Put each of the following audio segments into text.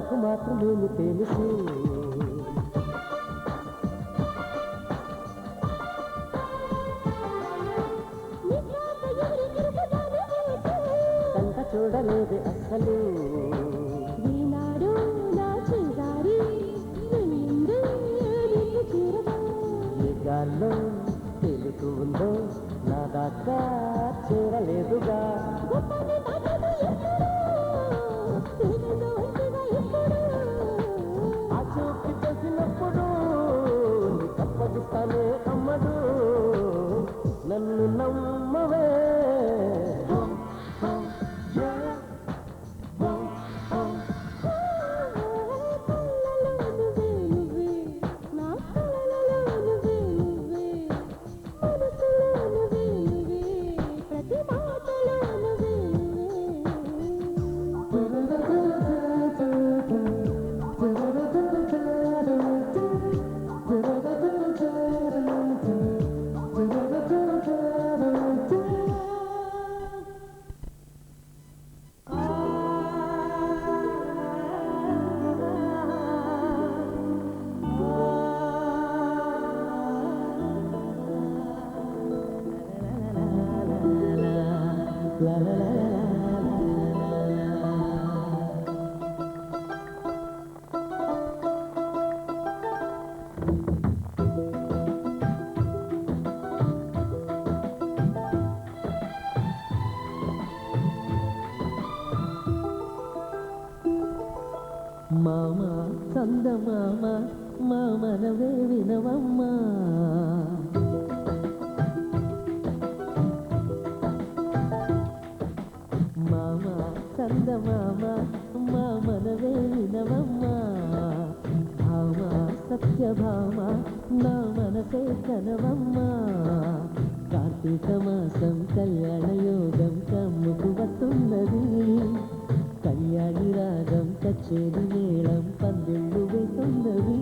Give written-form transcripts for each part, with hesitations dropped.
నాకు మాత్రమేమి తెలుసు. కంట చూడలేదు అసలు ఈనాడు నా చిగారి ఈ గాల్లో తెలుసు ఉందో నా దాకా చేరలేదుగా. ఆ చూపి తెలిసినప్పుడు తప్పగిస్తానే అమ్మడు నన్ను నమ్మవే. మామ చందమామ మామనవే వినవమ్మా. మామ చందమామ మామనవే వినవమ్మా. భామ సత్యభామ నా మనసే కనవమ్మా. కార్తీక మాసం కళ్యాణ యోగం కమ్ముకు వస్తున్నది. కళ్యాణి రాగం కచేరి మేళం పందిళ్ళు వేస్తున్నవి.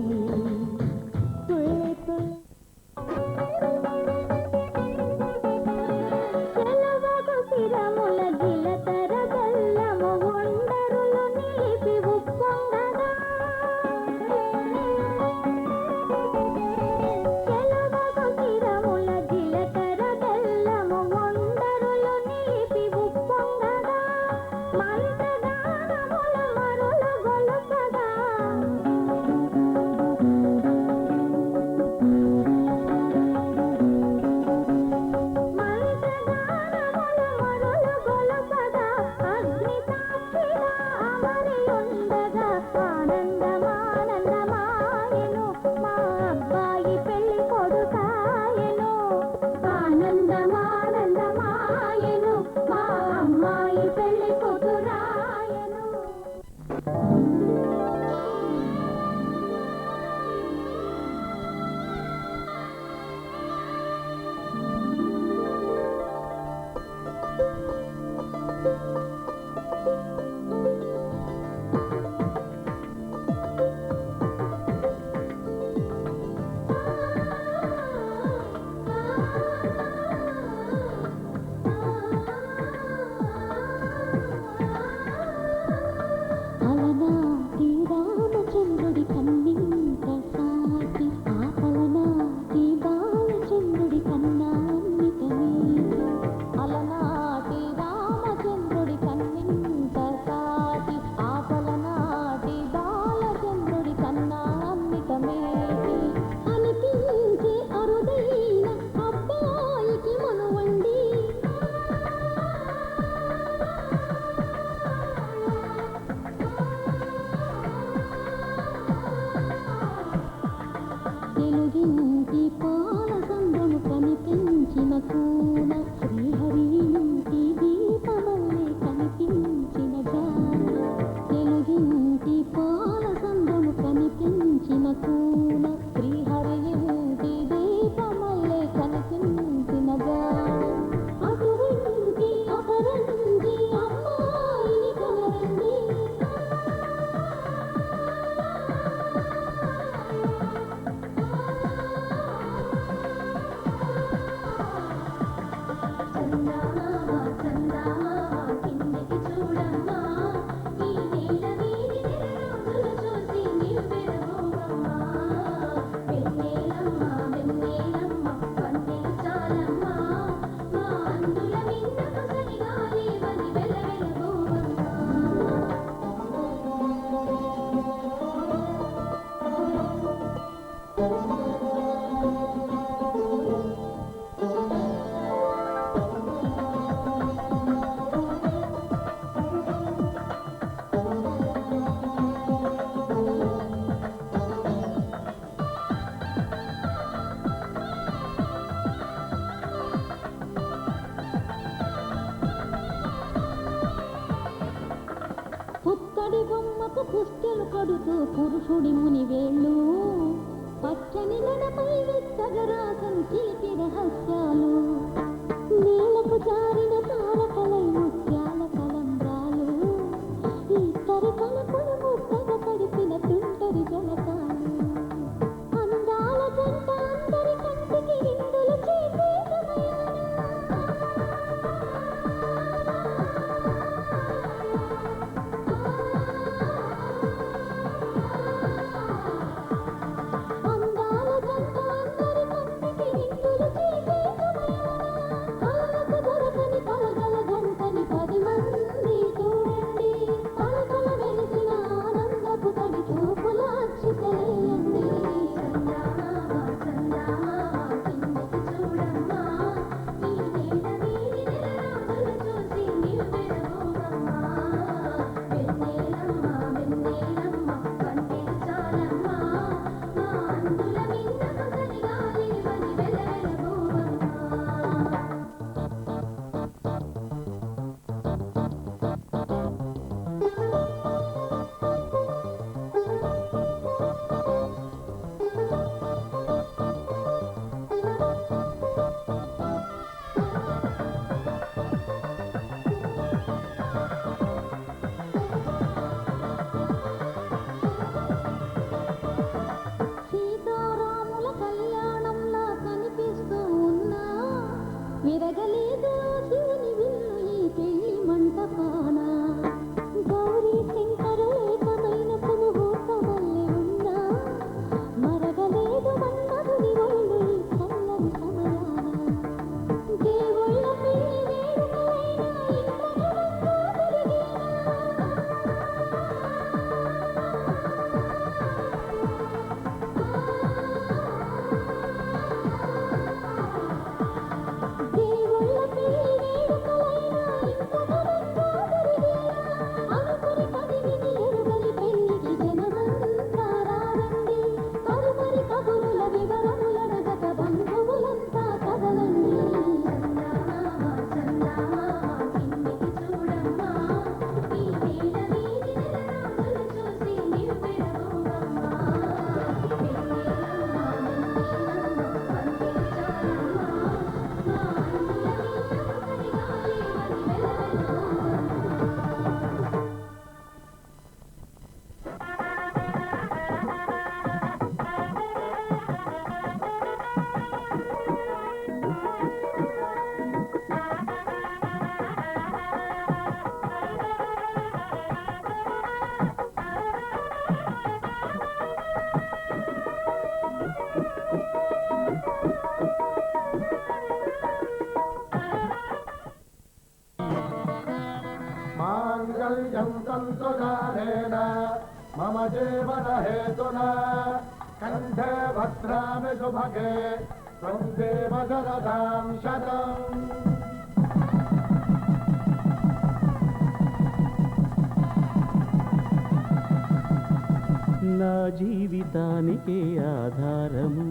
పువ్వులకు పుస్తెలు కడుతూ పురుషుడి ముని వేళ్ళు పచ్చని గడపై విత్తగరాసను చిలిపి రహస్యాలు నేలకు జారిన తారకలై ముత్యాల కలంబ్రాలు ఇద్దరి కలుపులు ముద్దగా తడిపిన తుంటరి జలకాలు అందాల జంట అందరి కంటికి విందులు చేసే విరగలేదు శివుని విల్లు ఈ పెళ్లి మంటపాన గౌరీ శంకరు ఏకమైన సుముహూర్తమల్లె ఉన్నా మరగలేదు మన్మధుని ఒళ్ళు ఈ చల్లని సమయాన దేవుళ్ళ పెళ్లి వేడుకలైనా ఇంతకడంగా मम जीवन हेतुना कंठे भद्रामि सुभगे त्वं देव शरदां शतम् నా జీవితానికే ఆధారము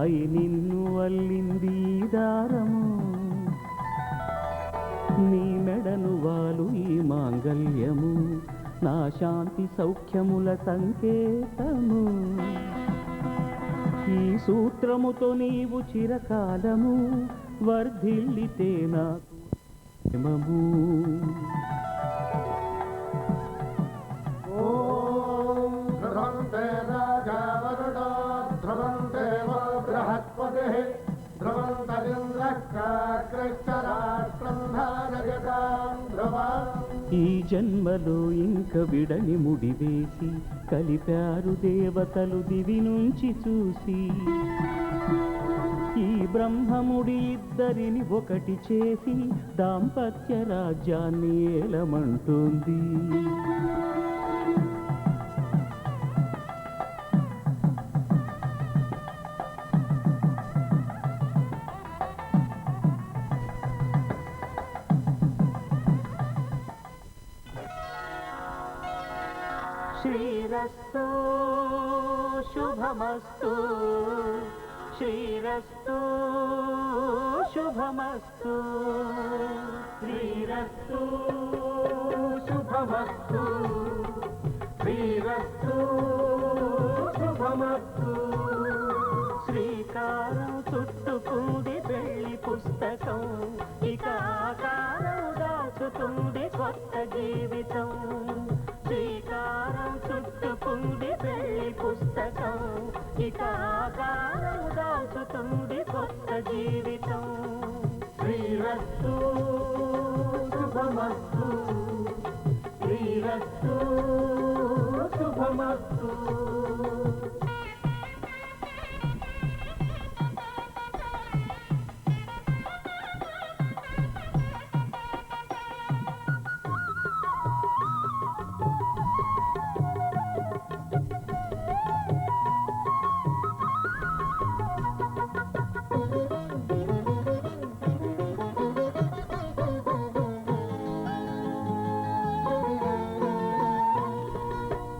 అయి నిన్ను అల్లింది దారము నీ మెడను వాలు ఈ మాంగల్యము నా శాంతి సౌఖ్యముల సంకేతము ఈ సూత్రముతో నీవు చిరకాలము వర్ధిల్లితే నాకు ప్రేమము ఈ జన్మలో ఇంక విడని ముడివేసి కలిపారు దేవతలు దివి నుంచి చూసి ఈ బ్రహ్మముడి ఇద్దరిని ఒకటి చేసి దాంపత్య రాజ్యాన్ని ఏలమంటుంది శ్రీరస్తు శుభమస్తు శ్రీరస్తు శుభమస్తు శ్రీరస్తు శుభమస్తు శ్రీరస్తు శుభమస్తు. శ్రీకారం చుట్టుకుంది పెళ్లి పుస్తకం, ఇక ఆకారం దాచుతుంది కొత్త జీవితం. శ్రీకారం చుట్టుకుంది పెళ్లి పుస్తకం, ఇక ఆకారం దాచుతుంది కొత్త జీవితం. శ్రీరస్తు శుభమస్తు. శ్రీరస్తు శుభమస్తు.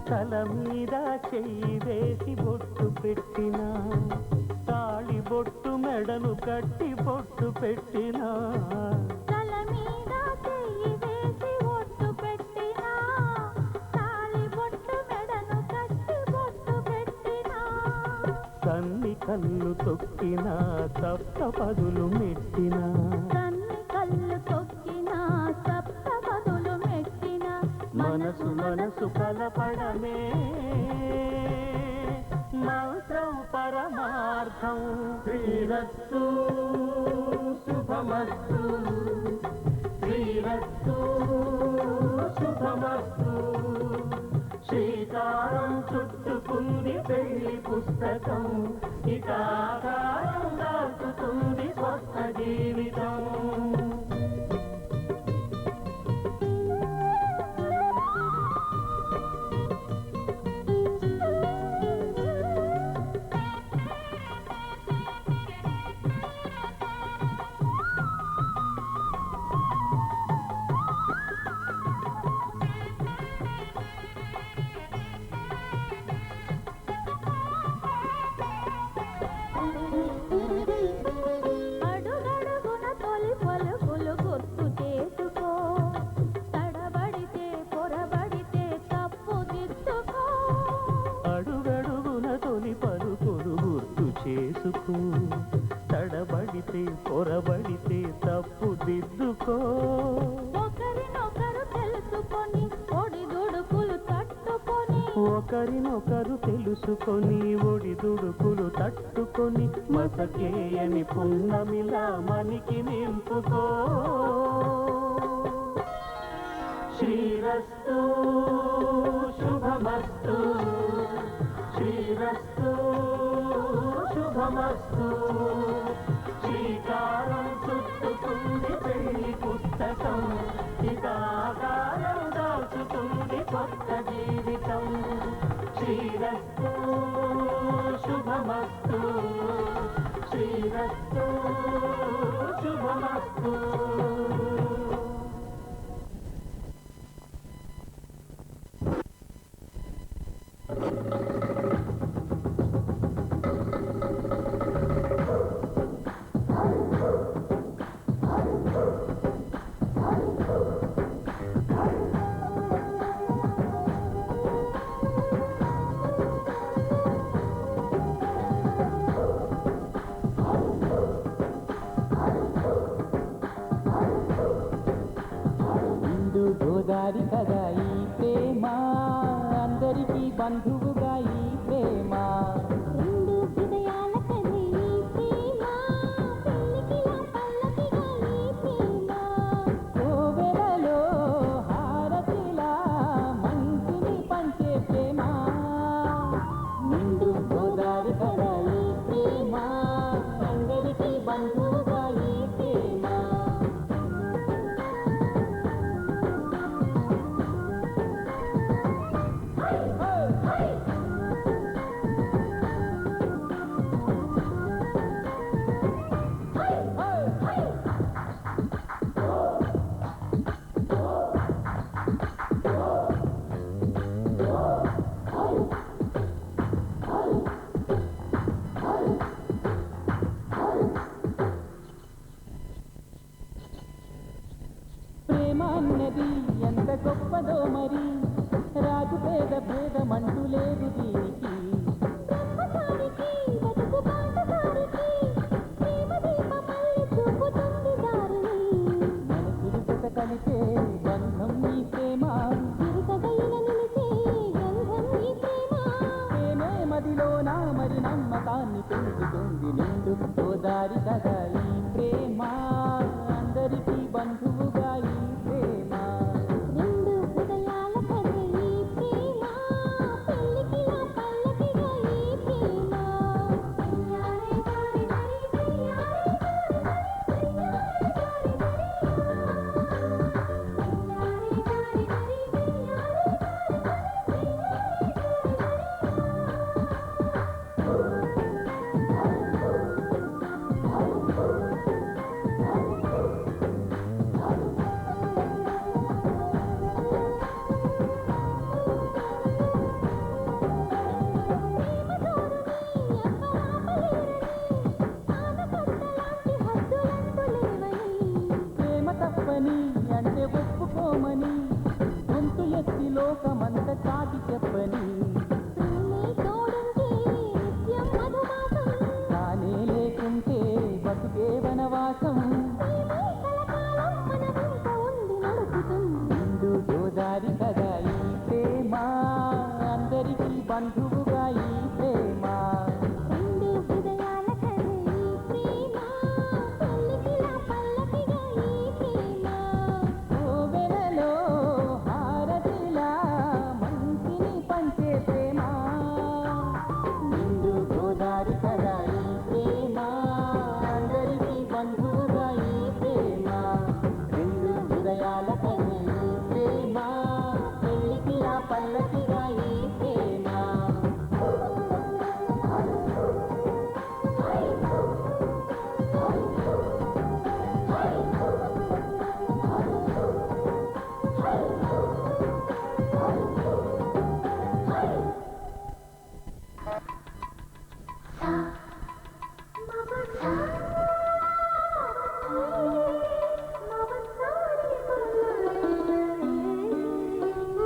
తల మీద చెయ్యి వేసి బొట్టు పెట్టినా, తాళి బొట్టు మెడను కట్టి బొట్టు పెట్టినా. తల మీద చెయ్యి వేసి బొట్టు పెట్టినా, తాళి బొట్టు మెడను కట్టి బొట్టు పెట్టినా. కన్ని కళ్ళు తొక్కినా, సప్త పదులు మెట్టినా. కన్ని కళ్ళు తొక్కినా, సప్త పదులు మెట్టినా. మనసు మనసు కలపడమే మంత్రం పరమార్థం. శ్రీరస్తు శుభమస్తు. శ్రీరస్తు శుభమస్తు. శ్రీకారం చుట్టుకుంది పెళ్లి పుస్తకం, ఇక ఆకారం దాచుతుంది కొత్త జీవితం. అడుగడుగున తొలి పలుకులు గుర్తు చేసుకో, తడబడితే పొరబడితే తప్పు దిద్దుకో. అడుగడుగున తొలి పలుకులు గుర్తు చేసుకో, తడబడితే పొరబడితే తప్పు దిద్దుకో. ఒకరినొకరు తెలుసుకొని ఒడిదుడుకులు తట్టుకొని, ఒకరినొకరు తెలుసుకొని ఒడిదుడుకులు తట్టుకొని, మసకేయని పున్నమిలా మనికి నింపుకో. శ్రీరస్తు శుభమస్తు. శ్రీరస్తు శుభమస్తు. శ్రీకారం చుట్టుకుంది పెళ్లి పుస్తకం, ఇక ఆకారం దాచుతుంది కొత్త జీవితం. శ్రీరస్తు శుభమస్తు. శ్రీరస్తు శుభమస్తు. ఇందు గోదారి కదా ఈ ప్రేమ, అందరికీ బంధువుగా ఈ ప్రేమ. రెండు హృదయాల కది ఈ ప్రేమ, పెళ్ళికిలా పల్లకిగా ఈ ప్రేమ. కోవెలలో హారతిలా మంచుని పంచే ప్రేమ. నిండు గోదారి కదా ఈ ప్రేమ, అందరికీ బంధువుగా ఈ ప్రేమ. ప్రేమ అన్నది ఎంత గొప్పదో మరి, రాజు పేద భేదమంటూ లేదు దీనికి బ్రహ్మచారికి బతుకు బాటసారికి ప్రేమ దీపమల్లి చూపుతుంది దారిని మనసులు జత కలిసే బంధం ఈ ప్రేమ చిరుకగైన నిలిచే గంధం ఈ ప్రేమ ప్రేమే మదిలోన మరి నమ్మకాన్ని పెంచుతుంది నిండు గోదారి కదా ఈ ప్రేమ అందరికీ బంధువుగా ఈ ప్రేమ రెండు హృదయాల కథ ఈ ప్రేమ పెళ్ళికి నా పల్లకిగా ఈ ప్రేమ సయ్యారే గారి గారి సయ్యారే గారి గారి సయ్యారే గారి గారి ప్రేమ తప్పని అంటే ఒప్పుకోమని గొంతు ఎత్తి లోకమంత చాటి చెప్పని తానే లేకుంటే బతుకే వనవాసం నిండు గోదారి కదా ఈ ప్రేమ అందరికీ బంధువుగా ఈ ప్రేమ కోవెలలో హారతిలా మంచిని పంచే ప్రేమ నిండు గోదారి కదా ఈ ప్రేమ అందరికీ బంధువుగా ఈ ప్రేమ రెండు హృదయాల కథ ఈ ప్రేమ పెళ్ళికి నా పల్లకిగా ఈ ప్రేమ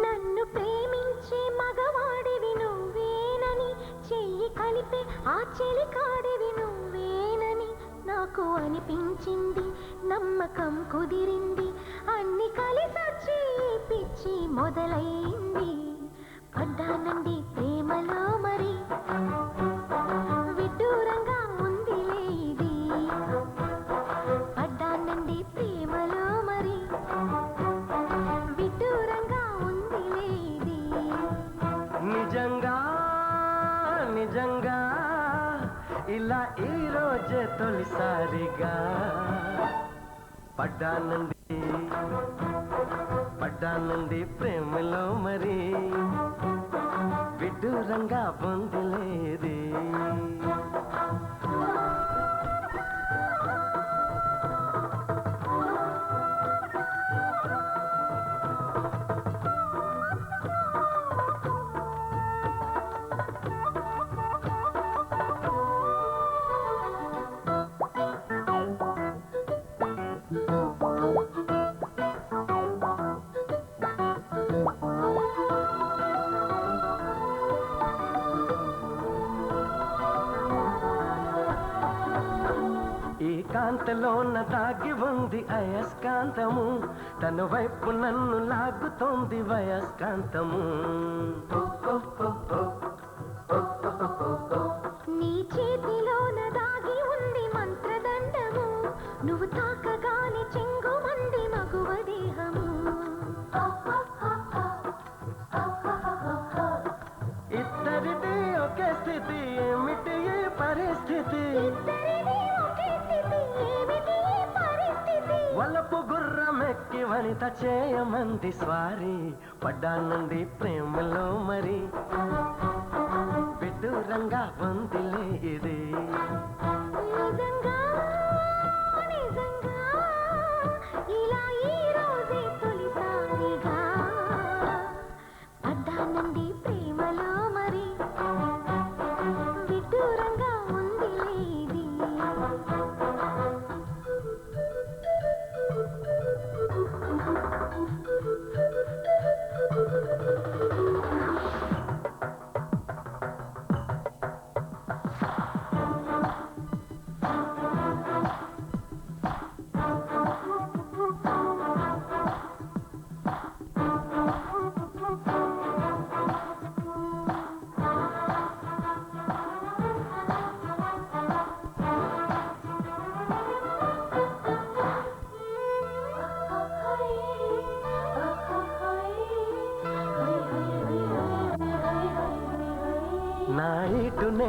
నన్ను ప్రేమించే మగవాడివి నువ్వేనని చెయ్యి కలిపే ఆ చెలికాడివి నువ్వేనని నాకు అనిపించింది నమ్మకం కుదిరింది అన్ని కలిసొచ్చి పిచ్చి మొదలైంది పడ్డానండి ప్రేమలో మరి విడ్డూరంగా ఉందిలే ఇది పడ్డానండి ప్రేమలో మరి విడ్డూరంగా ఉందిలే ఇది నిజంగా నిజంగా ఇలా ఈ రోజే తొలిసారిగా పడ్డానండి ప్రేమలో మరి విడ్డూరంగా పొందలేది ఈ కాంతలోన దాగి ఉంది అయస్కాంతము తన వైపు నన్ను లాగుతోంది వయస్కాంతము నీ చేతిలోన దాగి ఉంది మంత్రదండము నువ్వు తాకగానే చెంగుమంది మగువ దేహము ఇద్దరిది ఒకే స్థితి ఏమిటి ఈ పరిస్థితి ఇద్దరిది ఒకే స్థితి ఏమిటి ఈ పరిస్థితి వలపు గుర్రమెక్కి వనిత చేయమంది స్వారీ పడ్డానండి ప్రేమలో మరి విడ్డూరంగా వందిలే ఇది నిజంగా నిజంగా ఇలా ఈ రోజే తొలిసారిగా పడ్డానండి ప్రేమలో మరి విడ్డూరంగా ఉందిలే ఇది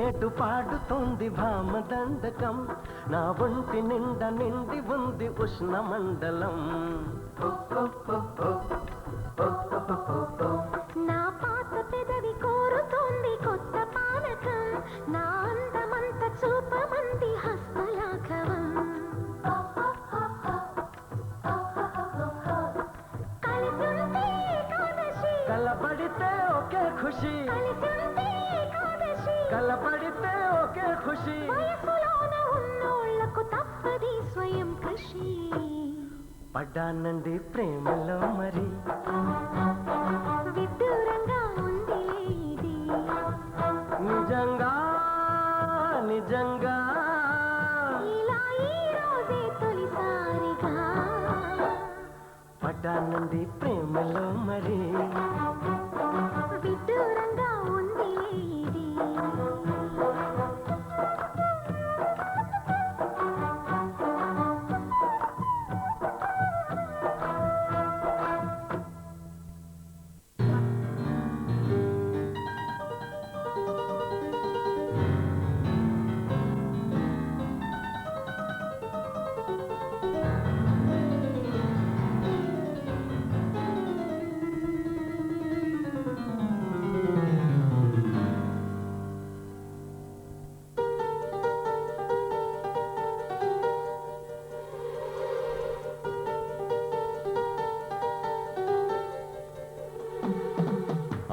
మేటు పాడుతోంది భామ దండకం నా ఒంటి నిండా నిండి ఉంది ఉష్ణ మండలం నా పాత పెదవి కోరుతోంది కొత్త పానకం నా అందమంత చూపమంది హస్తలాఘవం కలిసుంటే ఏకాదశి కలపడితే ఒకే ఖుషి కలిసుంటే ఏకాదశి కలపడితే ఒకే ఖుషి వయసులోన ఉన్నోళ్లకు తప్పది స్వయం కృషి పడ్డానండి ప్రేమలో మరి విడ్డూరంగా ఉంది ఇది నిజంగా నిజంగా ఇలా ఈ రోజే తొలిసారిగా పడ్డానండి ప్రేమలో మరి విడ్డూరంగా ఉంది ఇది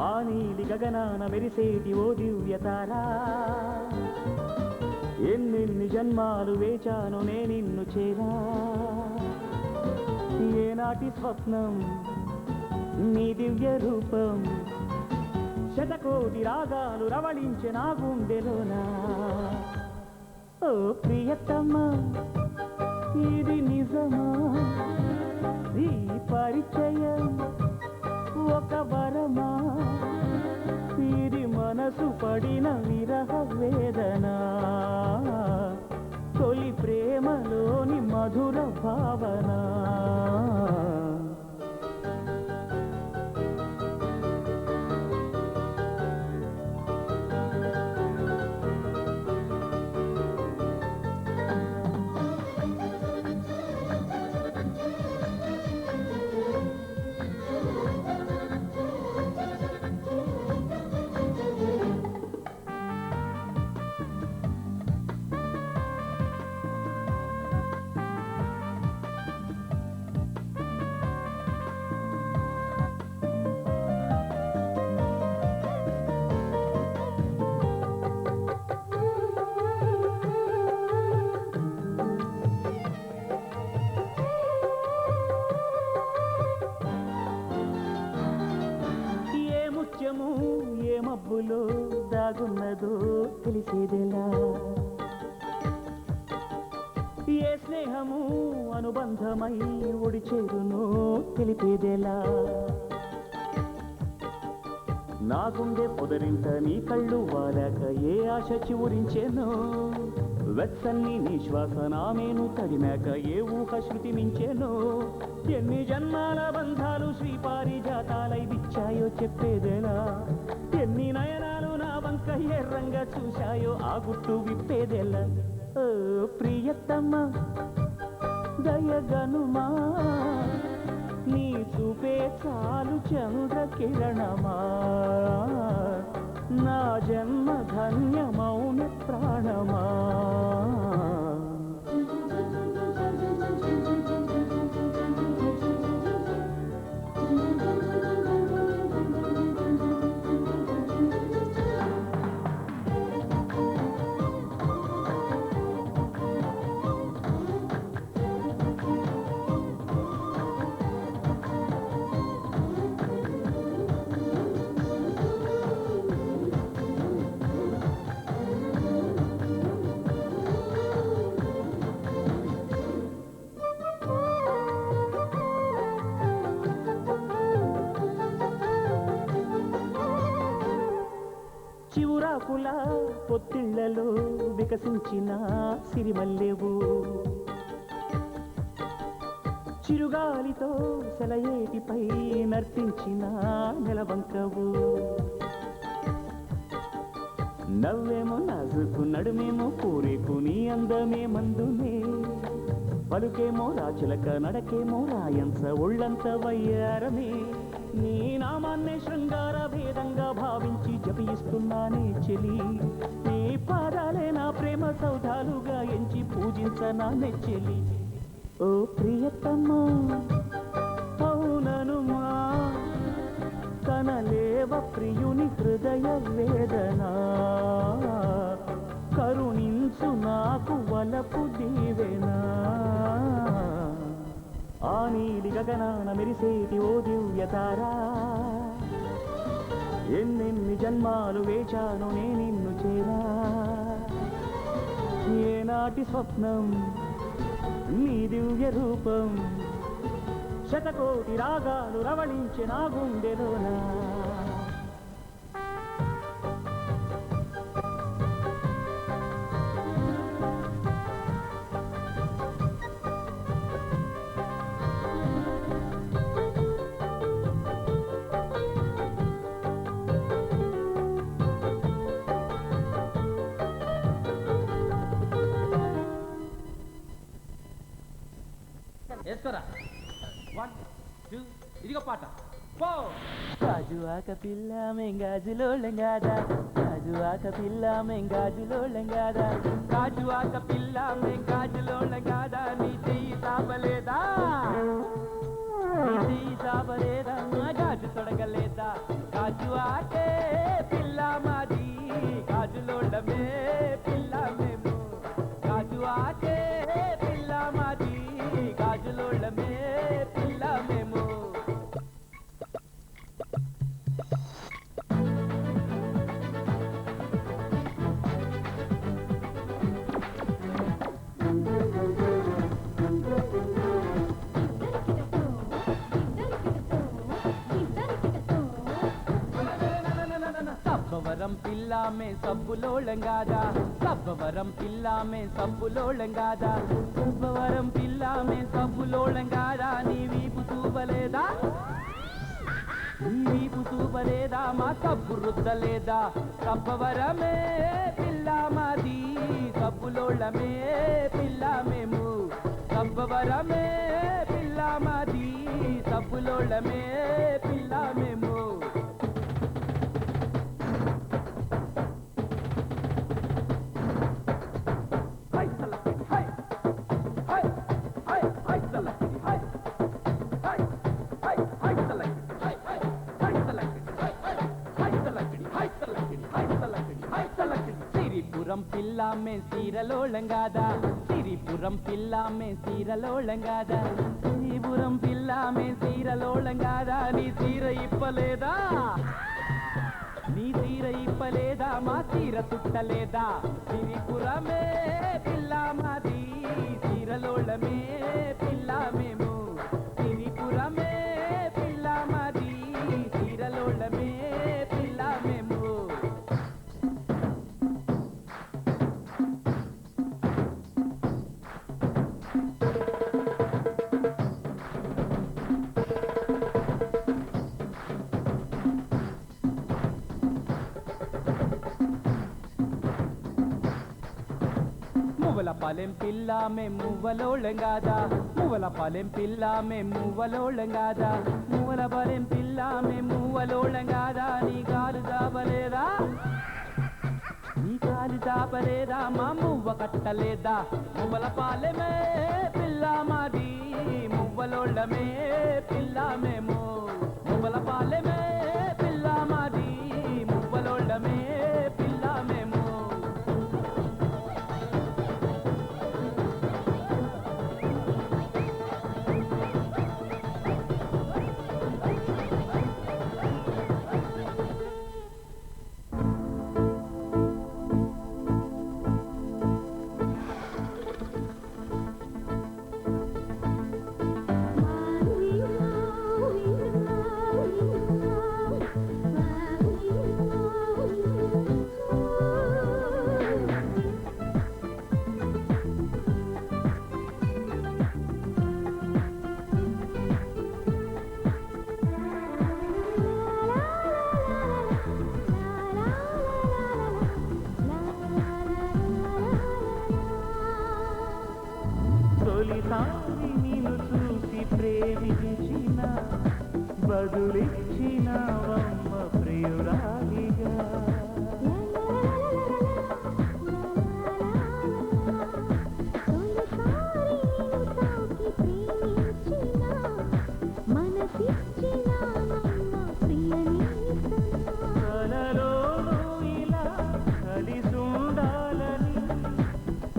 ఆ నీలి గగనాన మెరిసేటి ఓ దివ్యతారా ఎన్నెన్ని జన్మాలు వేచాను నే నిన్ను చేరా ఏనాటి స్వప్నం నీ దివ్య రూపం శతకోటి రాగాలు రవళించే నా గుండెలోనా ఓ ప్రియతమ్మ ఇది నిజమా ఈ పరిచయం ఒక వరమా ఇది మనసు పడిన విరహ వేదన తొలి ప్రేమలోని మధుర భావన ఏ మబ్బులో దాగున్నదో తెలిసేదెలా ఏ స్నేహము అనుబంధమై ఒడి చేరునో తెలిపేదెలా నా గుండె పొదరింట నీ కళ్ళు వాలాక ఏ ఆశ చివురించేనో వెచ్చన్ని నీ శ్వాస నామేను తడినాక ఏ ఊహ శృతి మించేనో ఎన్ని జన్మాల బంధాలు శ్రీపారిజాతాలై విచ్చాయో చెప్పేదేలా ఎన్ని నయనాలు నా వంక ఎర్రంగా చూశాయో ఆ గుట్టు విప్పేదెలా ఓ ప్రియతమ్మ దయగనుమా నీ చూపే చాలు చంద్ర కిరణమా నా జన్మ ధన్యమౌన ప్రాణమా చివురాకుల పొత్తిళ్లలో వికసించిన సిరిమల్లెవు చిరుగాలితో సెలయేటిపై నర్తించిన నెలవంకవు నవ్వేమో నాజుకు నడుమేమో పూరేకు నీ అందమే మందునే పలుకేమో రాచిలక నడకేమో రాయంస ఒళ్ళంత వయ్యారమే నీ నామాన్నే శృంగార భేదంగా భావించి జపిస్తున్నానే చెలి నీ పాదాలే నా ప్రేమ సౌధాలుగా ఎంచి పూజించనా నెచ్చెలి ఓ ప్రియతమ్మా అవుననుమా కనలేవ ప్రియుని హృదయ వేదన కరుణించు నాకు వలపు దీవెనా ఆ నీలి గగనాన మెరిసేటి ఓ దివ్యతారా ఎన్నెన్ని జన్మాలు వేచాను నే నిన్ను చేరా ఏనాటి స్వప్నం నీ దివ్య రూపం శతకోటి రాగాలు రవళించి నా గుండెలోనా వేసుకోరా 1 2 ఇదిగో పాట పో గాజు ఆక పిల్ల మెంగాజులో లెంగాదా గాజు ఆక పిల్ల మెంగాజులో లెంగాదా గాజు ఆక పిల్ల మెంగాజులో లెంగాదా నీ చెయ్యి సాపలేదా నీ చెయ్యి సాపలేదా గాజు తొడగలేదా గాజు ఆకే పిల్ల మాది గాజులోళ్ళమే పిల్ల మేము గాజు ఆకే పిల్ల మాది గాజులోళ్ళమే పిల్ల మేము సబ్బవరం పిల్లామే సబ్బులోళంగాదా సబ్బవరం పిల్లామే సబ్బులోళంగాదా సబ్బవరం పిల్లామే సబ్బులోళంగాదా నీ వీపు చూపలేదా నీ వీపు చూపలేదా మా సబ్బు రుద్దలేదా సబ్బవరమే పిల్లామాది సబ్బులోళమే పిల్లామేము సబ్బవరమే పిల్లామాది సబ్బులోళమే పిల్లామేము సిరిపురం పిల్లామే సీరలోళంగాదా సిరిపురం పిల్లామే సీరలోళంగాదా సిరిపురం పిల్లామే సీరలోళంగాదా నీ సీర ఇప్పలేదా నీ సీర ఇప్పలేదా మా సీర చుట్టలేదా సిరిపురమే పిల్లామాది సీరలోళమే పిల్లామేము సిరిపురమే పిల్లామాది సీరలోళమే పిల్లామేము మువ్వలపాలెం పిల్లామే మువ్వలోళంగాదా మువ్వలపాలెం పిల్లామే మువ్వలోళంగాదా మువ్వలపాలెం పిల్లామే మువ్వలోళంగాదా నీ కాలు చాపలేదా నీ కాలు చాపలేదా మా మువ్వ కట్టలేదా మువ్వలపాలెమే పిల్లామాది మువ్వలోళమే పిల్లామేము మువ్వలపాలెమే పిల్లామాది మువ్వలోళమే పిల్లామేము మారినా ప్రేమించిన బదులిచ్చినవమ్మ ప్రియురాలిగా కలలోనూ ఇలా కలిసుండాలని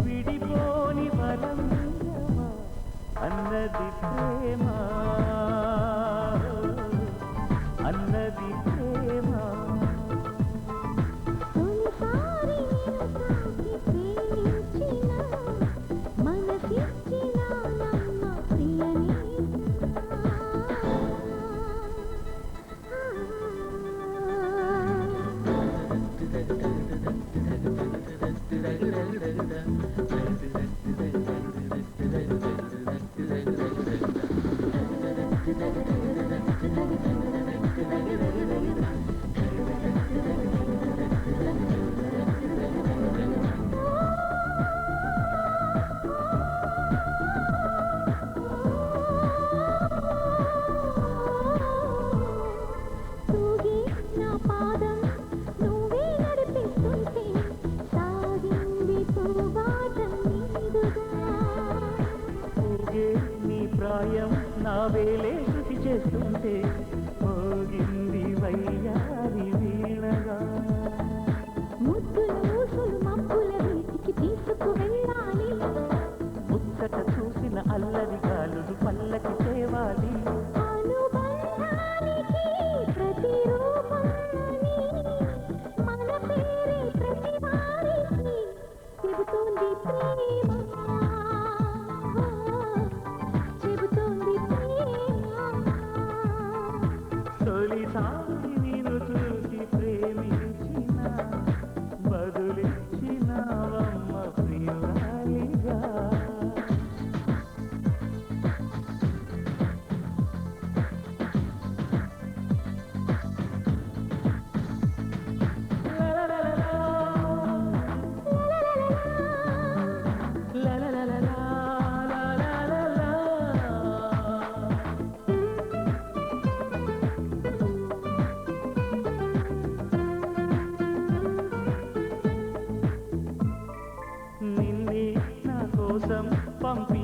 విడిపోని వరం ఇయ్యవా అన్నది ప్రేమ అన్నది ప్రేమ ప్రాయం నా వేలే శృతి చేస్తుంటే మోగింది వయ్యారి వీణగా ముచ్చట చూసిన అల్లరి గాలులు పల్లకి తేవాలి తొలిసారి నేను చూసి ప్రేమించిన బదులిచ్చినవమ్మ ప్రియురాలిగా నిన్నే నా కోసం పంపి